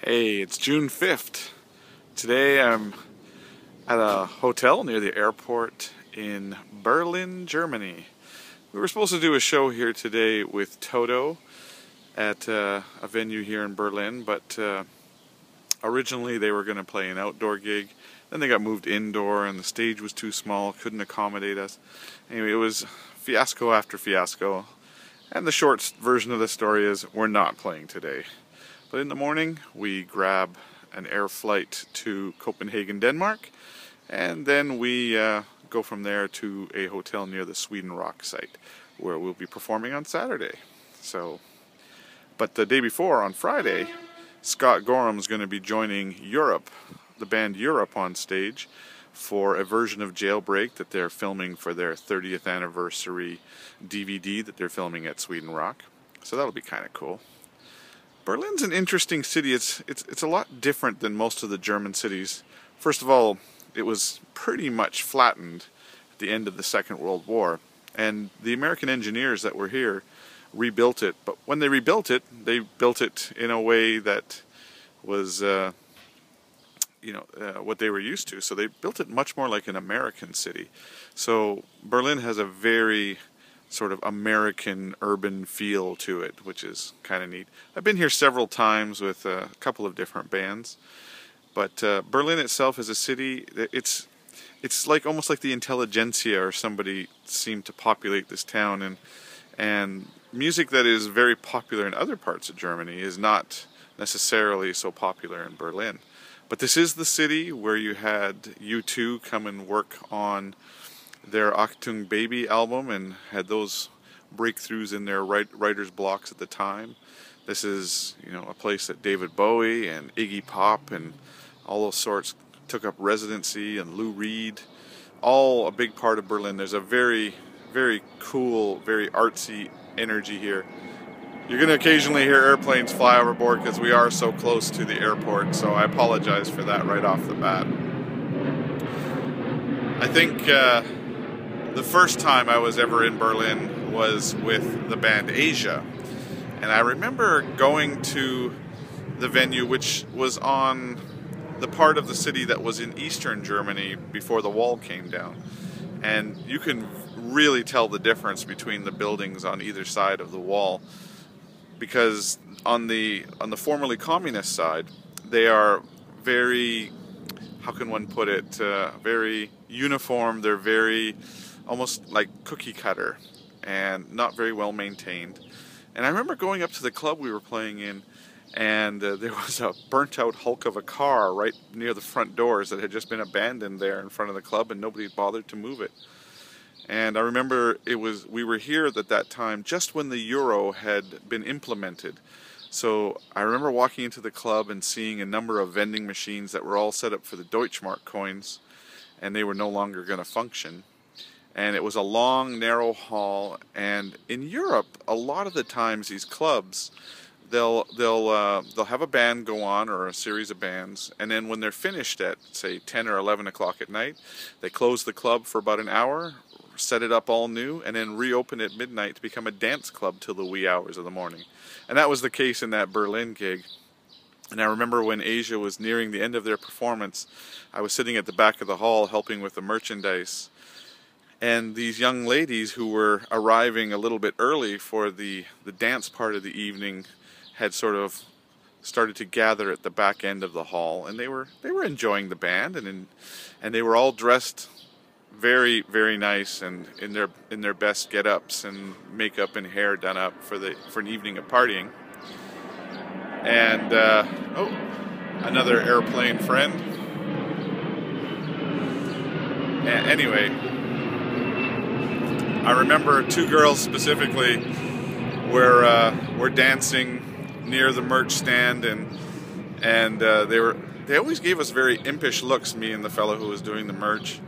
Hey, it's June 5th. Today I'm at a hotel near the airport in Berlin, Germany. We were supposed to do a show here today with Toto at a venue here in Berlin, but originally they were going to play an outdoor gig. Then they got moved indoor and the stage was too small, couldn't accommodate us. Anyway, it was fiasco after fiasco. And the short version of the story is we're not playing today. But in the morning, we grab an air flight to Copenhagen, Denmark, and then we go from there to a hotel near the Sweden Rock site, where we'll be performing on Saturday. But the day before, on Friday, Scott Gorham's going to be joining Europe, the band Europe, on stage for a version of Jailbreak that they're filming for their 30th anniversary DVD that they're filming at Sweden Rock. So that'll be kind of cool. Berlin's an interesting city. It's a lot different than most of the German cities. First of all, it was pretty much flattened at the end of the Second World War, and the American engineers that were here rebuilt it. But when they rebuilt it, they built it in a way that was what they were used to. So they built it much more like an American city. So Berlin has a very sort of American urban feel to it, which is kind of neat. I've been here several times with a couple of different bands, but Berlin itself as a city, it's like almost like the intelligentsia or somebody seemed to populate this town, and music that is very popular in other parts of Germany is not necessarily so popular in Berlin. But this is the city where you had U2 come and work on their Achtung Baby album and had those breakthroughs in their writer's blocks at the time. This is, a place that David Bowie and Iggy Pop and all those sorts took up residency, and Lou Reed, all a big part of Berlin. There's a very, very cool, very artsy energy here. You're going to occasionally hear airplanes fly overboard because we are so close to the airport, so I apologize for that right off the bat. I think the first time I was ever in Berlin was with the band Asia, and I remember going to the venue, which was on the part of the city that was in eastern Germany before the wall came down, and you can really tell the difference between the buildings on either side of the wall, because on the formerly communist side, they are very, how can one put it, very uniform. They're very almost like cookie cutter and not very well maintained. And I remember going up to the club we were playing in, and there was a burnt out hulk of a car right near the front doors that had just been abandoned there in front of the club, and nobody had bothered to move it. And I remember we were here at that time just when the euro had been implemented. So I remember walking into the club and seeing a number of vending machines that were all set up for the Deutschmark coins, and they were no longer going to function. And it was a long, narrow hall. And in Europe, a lot of the times these clubs, they'll have a band go on, or a series of bands, and then when they're finished at, say, 10 or 11 o'clock at night, they close the club for about an hour, set it up all new, and then reopen at midnight to become a dance club till the wee hours of the morning. And that was the case in that Berlin gig. And I remember when Asia was nearing the end of their performance, I was sitting at the back of the hall helping with the merchandise. And these young ladies who were arriving a little bit early for the dance part of the evening had sort of started to gather at the back end of the hall, and they were enjoying the band, and they were all dressed very, very nice and in their best get-ups and makeup and hair done up for an evening of partying. And another airplane friend. Anyway, I remember two girls specifically were dancing near the merch stand, and they always gave us very impish looks, me and the fellow who was doing the merch.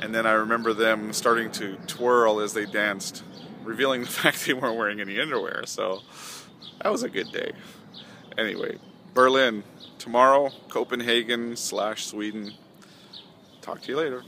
And then I remember them starting to twirl as they danced, revealing the fact they weren't wearing any underwear. So that was a good day. Anyway, Berlin tomorrow, Copenhagen / Sweden. Talk to you later.